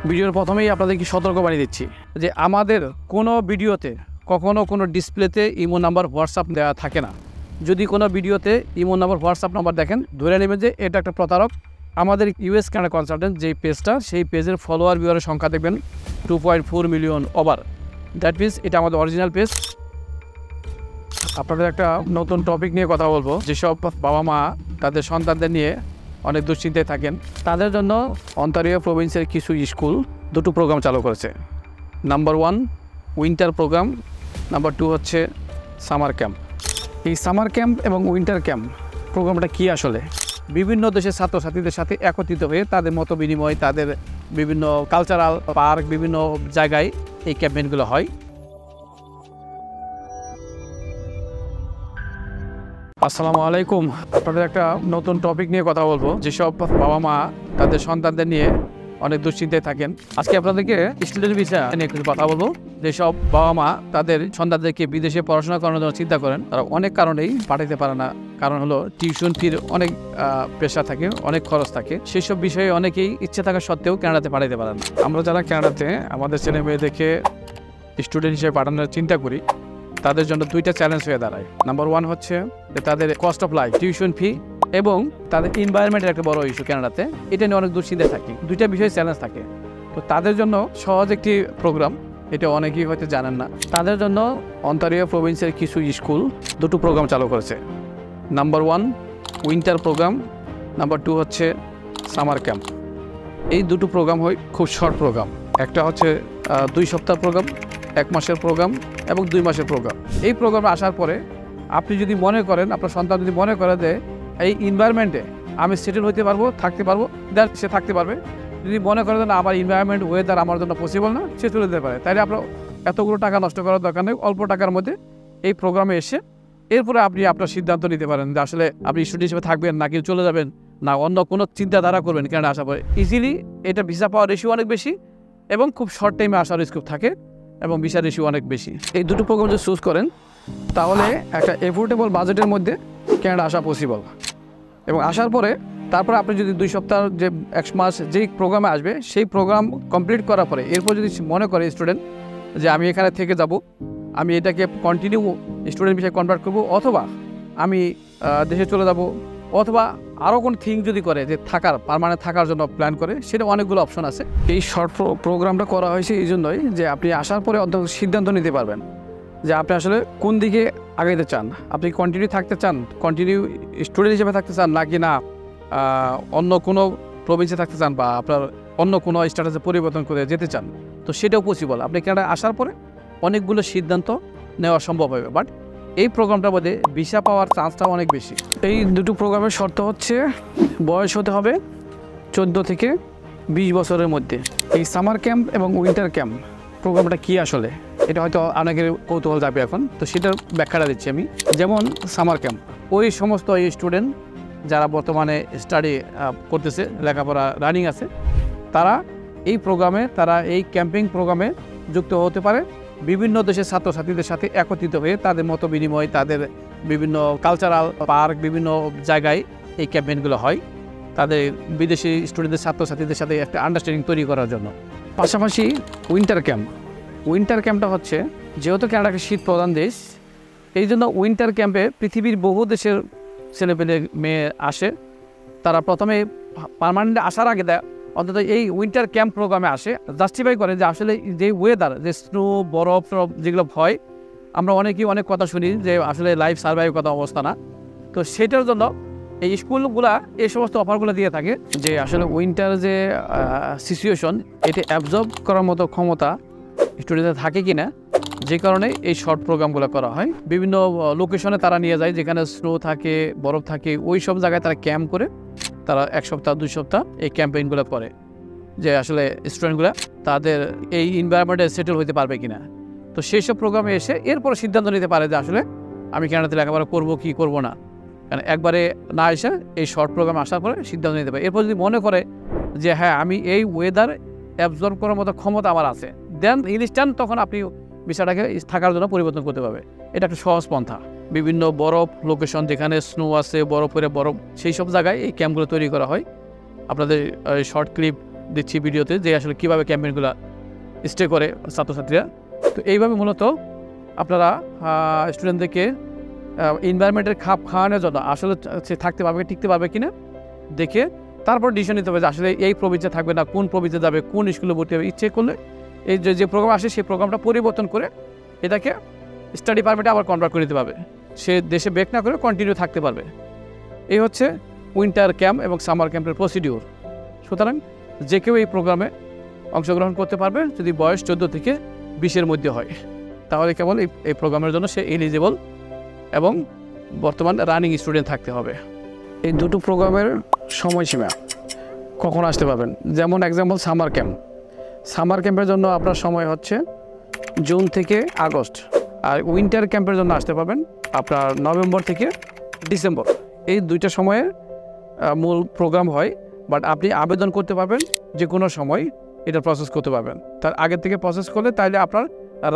ভিডিওর প্রথমেই আপনাদেরকে সতর্কবাণী দিচ্ছি যে আমাদের কোনো ভিডিওতে কখনো কোনো ডিসপ্লেতে ইমো নাম্বার হোয়াটসঅ্যাপ দেওয়া থাকে না। যদি কোনো ভিডিওতে ইমো নাম্বার হোয়াটসঅ্যাপ নাম্বার দেখেন ধরে নেবেন যে এটা একটা প্রতারক। আমাদের ইউএস কানাডা কনসালটেন্ট যেই পেজটা সেই পেজের ফলোয়ার ভিউয়ারের সংখ্যা দেখবেন 2.4 মিলিয়ন ওভার। দ্যাট মিনস এটা আমাদের অরিজিনাল পেজ। আপনাদের একটা নতুন টপিক নিয়ে কথা বলবো। যেসব বাবা মা তাদের সন্তানদের নিয়ে অনেক দুশ্চিন্তায় থাকেন তাদের জন্য অন্টারিও প্রভিন্সের কিছু স্কুল দুটো প্রোগ্রাম চালু করেছে। নাম্বার 1 উইন্টার প্রোগ্রাম, নাম্বার 2 হচ্ছে সামার ক্যাম্প। এই সামার ক্যাম্প এবং উইন্টার ক্যাম্প প্রোগ্রামটা কী আসলে? বিভিন্ন দেশের ছাত্রছাত্রীদের সাথে একত্রিত হয়ে তাদের মত বিনিময়, তাদের বিভিন্ন কালচারাল পার্ক, বিভিন্ন জায়গায় এই ক্যাম্পেইনগুলো হয়। আসসালামু আলাইকুম। আপনাদের একটা নতুন টপিক নিয়ে কথা বলবো। যেসব বাবা মা তাদের সন্তানদের নিয়ে অনেক দুশ্চিন্তায় থাকেন, আজকে আপনাদেরকে স্টুডেন্ট ভিসা নিয়ে একটু কথা বলবো। যেসব বাবা মা তাদের সন্তানদেরকে বিদেশে পড়াশোনা করানোর জন্য চিন্তা করেন, তারা অনেক কারণেই পাঠাতে পারে না। কারণ হলো টিউশন ফির অনেক পেশা থাকে, অনেক খরচ থাকে। সেসব বিষয়ে অনেকেই ইচ্ছে থাকা সত্ত্বেও কানাডাতে পাঠাতে পারেন না। আমরা যারা কানাডাতে আমাদের ছেলে মেয়েদেরকে স্টুডেন্ট হিসেবে পাঠানোর চিন্তা করি, তাদের জন্য দুইটা চ্যালেঞ্জ হয়ে দাঁড়ায়। নাম্বার 1 হচ্ছে যে তাদের cost of life, tuition fee এবং তাদের এনভায়রনমেন্টের একটা বড় ইস্যু কানাডাতে। এটা নিয়ে অনেক দুশ্চিন্তায় থাকি, দুইটা বিষয়ে চ্যালেঞ্জ থাকে। তো তাদের জন্য সহজ একটি প্রোগ্রাম, এটা অনেকেই হয়তো জানেন না। তাদের জন্য অন্টারিও প্রভিন্সের কিছু স্কুল দুটো প্রোগ্রাম চালু করেছে। নাম্বার 1 উইন্টার প্রোগ্রাম, নাম্বার 2 হচ্ছে সামার ক্যাম্প। এই দুটো প্রোগ্রাম হয় খুব শর্ট প্রোগ্রাম। একটা হচ্ছে 2 সপ্তাহ প্রোগ্রাম, 1 মাসের প্রোগ্রাম এবং 2 মাসের প্রোগ্রাম। এই প্রোগ্রামে আসার পরে আপনি যদি মনে করেন, আপনার সন্তান যদি মনে করে যে এই এনভায়রনমেন্টে আমি সেটেল হতে পারবো, থাকতে পারবো, দেন সে থাকতে পারবে। যদি মনে করেন না আমার এনভায়রনমেন্ট ওয়েদার আমার জন্য পসিবল না, সে চলে যেতে পারে। তাইলে আপনার এতগুলো টাকা নষ্ট করার দরকার নেই। অল্প টাকার মধ্যে এই প্রোগ্রামে এসে এরপরে আপনি আপনার সিদ্ধান্ত নিতে পারেন যে আসলে আপনি স্টুডেন্ট হিসেবে থাকবেন নাকি চলে যাবেন, না অন্য কোনো চিন্তাধারা করবেন। কেন আসার পরে ইজিলি এটা ভিসা পাওয়ার রেশিও অনেক বেশি এবং খুব শর্ট টাইমে আসার স্কোপ থাকে এবং ভিসা রেশিও অনেক বেশি। এই দুটো প্রোগ্রাম যদি চুজ করেন তাহলে একটা এফোর্ডেবল বাজেটের মধ্যে কানাডা আসা পসিবল। এবং আসার পরে তারপরে আপনি যদি 2 সপ্তাহ যে 1 মাস যেই প্রোগ্রামে আসবে সেই প্রোগ্রাম কমপ্লিট করার পরে এরপর যদি মনে করে স্টুডেন্ট যে আমি এখানে থেকে যাব, আমি এটাকে কন্টিনিউ স্টুডেন্ট বিষয়ে কনভার্ট করব, অথবা আমি দেশে চলে যাব, অথবা আরও কোনো থিং যদি করে যে থাকার পার্মানেন্ট থাকার জন্য প্ল্যান করে, সেটা অনেকগুলো অপশন আছে। এই শর্ট প্রোগ্রামটা করা হয়েছে এই জন্যই যে আপনি আসার পরে অন্তত সিদ্ধান্ত নিতে পারবেন যে আপনি আসলে কোন দিকে আগাইতে চান। আপনি কন্টিনিউ থাকতে চান, কন্টিনিউ স্টুডেন্ট হিসেবে থাকতে চান, নাকি না অন্য কোনো প্রভিন্সে থাকতে চান বা আপনার অন্য কোনো স্ট্যাটাসে পরিবর্তন করে যেতে চান। তো সেটাও পসিবল। আপনি কানাডা আসার পরে অনেকগুলো সিদ্ধান্ত নেওয়া সম্ভব হবে। বাট এই প্রোগ্রামটার মধ্যে ভিসা পাওয়ার চান্সটাও অনেক বেশি। এই দুটো প্রোগ্রামের শর্ত হচ্ছে বয়স হতে হবে 14 থেকে 20 বছরের মধ্যে। এই সামার ক্যাম্প এবং উইন্টার ক্যাম্প প্রোগ্রামটা কী আসলে, এটা হয়তো অনেকের কৌতূহল যাবে এখন। তো সেটার ব্যাখ্যাটা দিচ্ছি আমি। যেমন সামার ক্যাম্প, ওই সমস্ত এই স্টুডেন্ট যারা বর্তমানে স্টাডি করতেছে, লেখাপড়া রানিং আছে, তারা এই প্রোগ্রামে, তারা এই ক্যাম্পিং প্রোগ্রামে যুক্ত হতে পারে। বিভিন্ন দেশের ছাত্রছাত্রীদের সাথে একত্রিত হয়ে তাদের মত বিনিময়, তাদের বিভিন্ন কালচারাল পার্ক, বিভিন্ন জায়গায় এই ক্যাম্পেইনগুলো হয় তাদের বিদেশি স্টুডেন্টদের ছাত্রছাত্রীদের সাথে একটা আন্ডারস্ট্যান্ডিং তৈরি করার জন্য। পাশাপাশি উইন্টার ক্যাম্প, উইন্টার ক্যাম্পটা হচ্ছে যেহেতু কানাডা একটা শীত প্রধান দেশ, এই জন্য উইন্টার ক্যাম্পে পৃথিবীর বহু দেশের ছেলেপেলে মেয়ে আসে। তারা প্রথমে পার্মানেন্টে আসার আগে অন্তত এই উইন্টার ক্যাম্প প্রোগ্রামে আসে, জাস্টিফাই করে যে আসলে যে ওয়েদার, যে স্নো, বরফ যেগুলো হয়, আমরা অনেকেই অনেক কথা শুনি যে আসলে লাইফ সার্ভাইভ কথা অবস্থা না। তো সেটার জন্য এই স্কুলগুলা এই সমস্ত অফারগুলো দিয়ে থাকে যে আসলে উইন্টার যে সিচুয়েশন, এটা অ্যাবজর্ব করার মতো ক্ষমতা স্টুডেন্টদের থাকে কি না, যে কারণে এই শর্ট প্রোগ্রামগুলো করা হয়। বিভিন্ন লোকেশনে তারা নিয়ে যায় যেখানে স্নো থাকে, বরফ থাকে, ওই সব জায়গায় তারা ক্যাম্প করে তারা 1 সপ্তাহ 2 সপ্তাহ এই ক্যাম্পেইনগুলো করে যে আসলে স্টুডেন্টগুলো তাদের এই এনভায়রনমেন্টে সেটেল হতে পারবে কিনা। তো সেই সব প্রোগ্রামে এসে এরপরে সিদ্ধান্ত নিতে পারে যে আসলে আমি কানাডাতে লেখাপড়া করবো কি করবো না। কারণ একবারে না এসে এই শর্ট প্রোগ্রামে আসার পরে সিদ্ধান্ত নিতে পারে। এরপর যদি মনে করে যে হ্যাঁ আমি এই ওয়েদার অ্যাবজর্ব করার মতো ক্ষমতা আমার আছে, দেন ইনস্ট্যান্ট তখন আপনি বিষয়টাকে থাকার জন্য পরিবর্তন করতে পারবে। এটা একটা সহজ পন্থা। বিভিন্ন বরফ লোকেশন যেখানে স্নো আছে, বরফের বরফ, সেই সব জায়গায় এই ক্যাম্পগুলো তৈরি করা হয়। আপনাদের শর্ট ক্লিপ দিচ্ছি ভিডিওতে যে আসলে কীভাবে ক্যাম্পেইনগুলো স্টে করে ছাত্রছাত্রীরা। তো এইভাবে মূলত আপনারা স্টুডেন্টদেরকে এনভায়রনমেন্টের খাপ খাওয়ানোর জন্য আসলে সে থাকতে পারবে টিকতে পারবে কিনা দেখে তারপর ডিসিশন নিতে হবে যে আসলে এই প্রভিজে থাকবে না কোন প্রভিজে যাবে, কোন স্কুলে ভর্তি হবে। ইচ্ছে করলে এই যে প্রোগ্রাম আসে সেই প্রোগ্রামটা পরিবর্তন করে এটাকে স্টাডি পারমিটে আবার কনভার্ট করে দিতে পারবে, সে দেশে ব্রেক না করে কন্টিনিউ থাকতে পারবে। এই হচ্ছে উইন্টার ক্যাম্প এবং সামার ক্যাম্পের প্রসিডিউর। সুতরাং যে কেউ এই প্রোগ্রামে অংশগ্রহণ করতে পারবে যদি বয়স 14 থেকে 20-এর মধ্যে হয়, তাহলে কেবল এই প্রোগ্রামের জন্য সে এলিজিবল এবং বর্তমান রানিং স্টুডেন্ট থাকতে হবে। এই দুটো প্রোগ্রামের সময়সীমা কখন আসতে পারবেন, যেমন এক্সাম্পল সামার ক্যাম্পের জন্য আপনার সময় হচ্ছে জুন থেকে আগস্ট, আর উইন্টার ক্যাম্পের জন্য আসতে পারবেন আপনার নভেম্বর থেকে ডিসেম্বর। এই দুইটা সময়ে মূল প্রোগ্রাম হয়, বাট আপনি আবেদন করতে পারবেন যে কোনো সময় এটা প্রসেস করতে পারবেন। তার আগে থেকে প্রসেস করলে তাইলে আপনার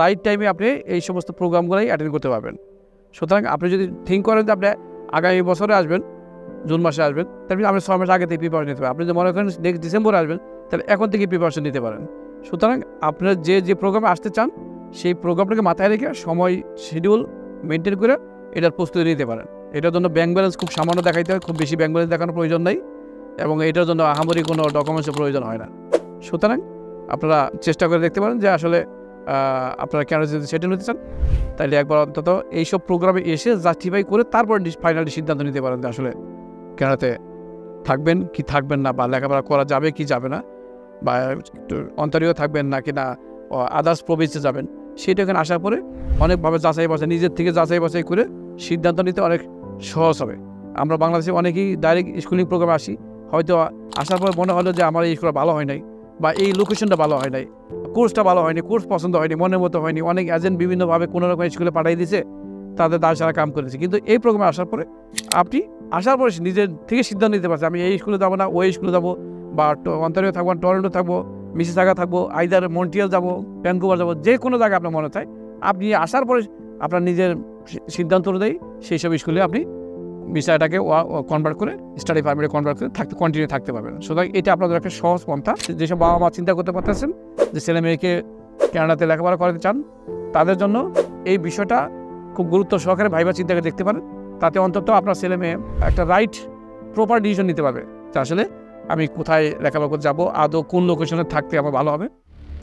রাইট টাইমে আপনি এই সমস্ত প্রোগ্রামগুলোই অ্যাটেন্ড করতে পারবেন। সুতরাং আপনি যদি থিঙ্ক করেন যে আপনি আগামী বছরে আসবেন, জুন মাসে আসবেন, তাহলে আপনি 6 মাস আগে থেকে প্রিপারেশন নিতে পারেন। আপনি যদি মনে করেন নেক্সট ডিসেম্বরে আসবেন, তাহলে এখন থেকে প্রিপারেশন নিতে পারেন। সুতরাং আপনার যে প্রোগ্রামে আসতে চান সেই প্রোগ্রামটাকে মাথায় রেখে সময় শিডিউল মেনটেন করে এটার প্রস্তুতি নিতে পারেন। এটার জন্য ব্যাঙ্ক ব্যালেন্স খুব সামান্য দেখাইতে হয়, খুব বেশি ব্যাঙ্ক ব্যালেন্স দেখানোর প্রয়োজন নেই, এবং এটার জন্য আহামরি কোনো ডকুমেন্টসের প্রয়োজন হয় না। সুতরাং আপনারা চেষ্টা করে দেখতে পারেন যে আসলে আপনারা কেন যদি সেটেল হতে চান, তাইলে একবার অন্তত এইসব প্রোগ্রামে এসে জাস্টিফাই করে তারপর ফাইনালি সিদ্ধান্ত নিতে পারেন যে আসলে কেনাতে থাকবেন কি থাকবেন না, বা লেখাপড়া করা যাবে কি যাবে না, বা অন্তরীয় থাকবেন না কি না আদার্স প্রভিজে যাবেন। সেটা এখানে আসার পরে অনেকভাবে যাচাই বাছাই, নিজের থেকে যাচাই বাছাই করে সিদ্ধান্ত নিতে অনেক সহজ হবে। আমরা বাংলাদেশে অনেকেই ডাইরেক্ট স্কুলিং প্রোগ্রামে আসি, হয়তো আসার পর মনে হলো যে আমার এই স্কুল ভালো হয় নাই, বা এই লোকেশনটা ভালো হয় নাই, কোর্সটা ভালো হয়নি, কোর্স পছন্দ হয়নি, মনের মতো হয়নি, অনেক এজেন্ট বিভিন্নভাবে কোনো রকম স্কুলে পাঠিয়ে দিয়েছে, তাদের দায় সারা কাম করেছে। কিন্তু এই প্রোগ্রামে আসার পরে আপনি নিজের থেকে সিদ্ধান্ত নিতে পারছেন আমি এই স্কুলে যাবো না ওই স্কুলে যাবো, বা অন্টারিও থাকবো, টরন্টো থাকবো, মিসিসাগা থাকবো, আইদার মন্ট্রিয়াল যাবো, ভ্যানকুভার যাবো, যে কোনো জায়গায় আপনার মনে চায় আপনি আসার পরে আপনার নিজের সিদ্ধান্ত অনুযায়ী সেই সব স্কুলে আপনি বিষয়টাকে কনভার্ট করে স্টাডি পারমিটে কনভার্ট করে কন্টিনিউ থাকতে পারবেন। সুতরাং এটা আপনাদের একটা সহজ পন্থা। যেসব বাবা মা চিন্তা করতে পারতেছেন যে ছেলে মেয়েকে কানাডাতে লেখাপড়া করাতে চান, তাদের জন্য এই বিষয়টা খুব গুরুত্ব সহকারে ভাইবা চিন্তা করে দেখতে পারেন। তাতে অন্তত আপনার ছেলে মেয়ে একটা রাইট প্রপার ডিসিশন নিতে পারবে যে আসলে আমি কোথায় লেখাপড়া করতে যাবো, আদৌ কোন লোকেশনে থাকতে আমার ভালো হবে,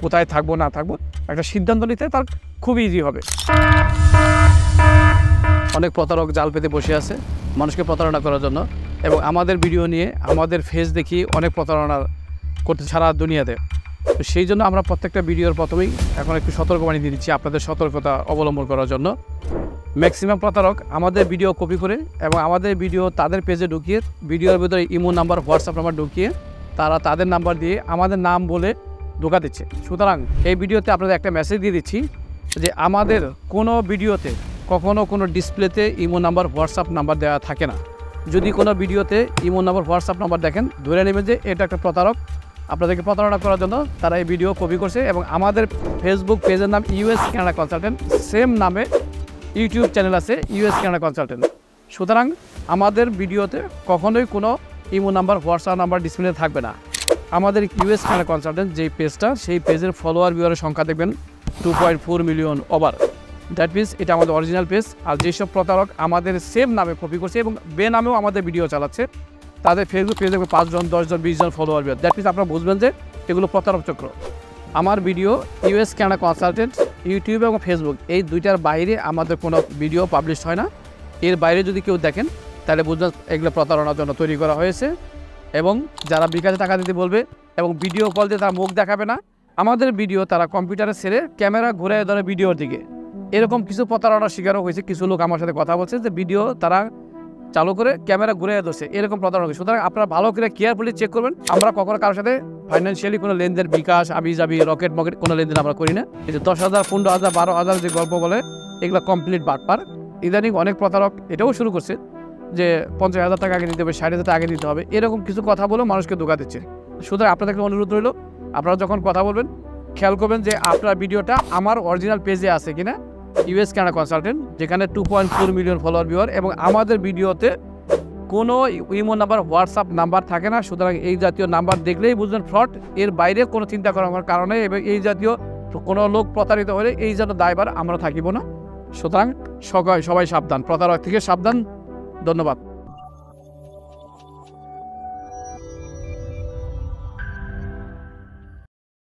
কোথায় থাকবো না থাকবো, একটা সিদ্ধান্ত নিতে তার খুব ইজি হবে। অনেক প্রতারক জাল পেতে বসে আছে মানুষকে প্রতারণা করার জন্য, এবং আমাদের ভিডিও নিয়ে আমাদের ফেস দেখিয়ে অনেক প্রতারণা করতে সারা দুনিয়াতে। তো সেই জন্য আমরা প্রত্যেকটা ভিডিওর প্রথমেই এখন একটু সতর্কবাণী দিয়ে দিচ্ছি আপনাদের সতর্কতা অবলম্বন করার জন্য। ম্যাক্সিমাম প্রতারক আমাদের ভিডিও কপি করে এবং আমাদের ভিডিও তাদের পেজে ঢুকিয়ে ভিডিওর ভিতরে ইমো নাম্বার, হোয়াটসঅ্যাপ নাম্বার ঢুকিয়ে তারা তাদের নাম্বার দিয়ে আমাদের নাম বলে ধোঁকা দিচ্ছে। সুতরাং এই ভিডিওতে আপনাদের একটা মেসেজ দিয়ে দিচ্ছি যে আমাদের কোনো ভিডিওতে কখনো কোনো ডিসপ্লেতে ইমো নাম্বার, হোয়াটসঅ্যাপ নাম্বার দেওয়া থাকে না। যদি কোনো ভিডিওতে ইমো নাম্বার, হোয়াটসঅ্যাপ নাম্বার দেখেন, ধরে নেবেন যে এটা একটা প্রতারক, আপনাদেরকে প্রতারণা করার জন্য তারা এই ভিডিও কপি করছে। এবং আমাদের ফেসবুক পেজের নাম ইউএস কানাডা কনসালটেন্ট, সেম নামে ইউটিউব চ্যানেল আছে ইউএস কানাডা কনসালটেন্ট। সুতরাং আমাদের ভিডিওতে কখনোই কোনো imo number, WhatsApp number display থাকবে না। আমাদের ইউএস কানাডা কনসালটেন্ট যেই পেজটা, সেই পেজের ফলোয়ার ভিউয়ারের সংখ্যা দেখবেন 2.4 মিলিয়ন ওভার। দ্যাট মিনস এটা আমাদের অরিজিনাল পেজ। আর যেসব প্রতারক আমাদের সেম নামে কপি করছে এবং বেনামেও আমাদের ভিডিও চালাচ্ছে, তাদের ফেসবুক পেজে 5 জন, 10 জন, 20 জন ফলোয়ার ভিউয়ার। দ্যাট মিনস আপনারা বুঝবেন যে এগুলো প্রতারক চক্র। আমার video US Canada consultant YouTube এবং ফেসবুক এই দুইটার বাইরে আমাদের কোনো ভিডিও পাবলিশ হয় না। এর বাইরে যদি কেউ দেখেন তাহলে বুঝবেন এগুলো প্রতারণার জন্য তৈরি করা হয়েছে। এবং যারা বিকাশে টাকা দিতে বলবে এবং ভিডিও কল দিয়ে তারা মুখ দেখাবে না, আমাদের ভিডিও তারা কম্পিউটারে ছেড়ে ক্যামেরা ঘুরে ধরে ভিডিওর দিকে, এরকম কিছু প্রতারণার শিকারও হয়েছে। কিছু লোক আমার সাথে কথা বলছে যে ভিডিও তারা চালু করে ক্যামেরা ঘুরে ধরছে, এরকম প্রতারণা। সুতরাং আপনারা ভালো করে কেয়ারফুলি চেক করবেন। আমরা কখনো কারোর সাথে ফাইন্যান্সিয়ালি কোনো লেনদেন, বিকাশ, আবিজাবি, রকেট মকেট কোনো লেনদেন আমরা করি না। এই যে 10,000, 15,000, 12,000 যে গল্প বলে, এগুলো কমপ্লিট বাটপার। ইদানিং অনেক প্রতারক এটাও শুরু করছে যে 50,000 টাকা আগে দিতে হবে, 60,000 টাকা আগে দিতে হবে, এরকম কিছু কথা বলে মানুষকে ধোঁকা দিচ্ছে। সুতরাং আপনাদেরকে অনুরোধ রইল, আপনারা যখন কথা বলবেন খেয়াল করবেন যে আপনার ভিডিওটা আমার অরিজিনাল পেজে আছে কিনা, ইউএস কানাডা কনসালটেন্ট, যেখানে 2.4 মিলিয়ন ফলোয়ার ভিউয়ার, এবং আমাদের ভিডিওতে কোনো ইমো নাম্বার, হোয়াটসঅ্যাপ নাম্বার থাকে না। সুতরাং এই জাতীয় নাম্বার দেখলেই বুঝবেন ফ্রড। এর বাইরে কোনো চিন্তা করার কারণে এবং এই জাতীয় কোনো লোক প্রতারিত হলে এই জন্য দায়ভার আমরা থাকিব না। সুতরাং সবাই সাবধান, প্রতারক থেকে সাবধান। ধন্যবাদ।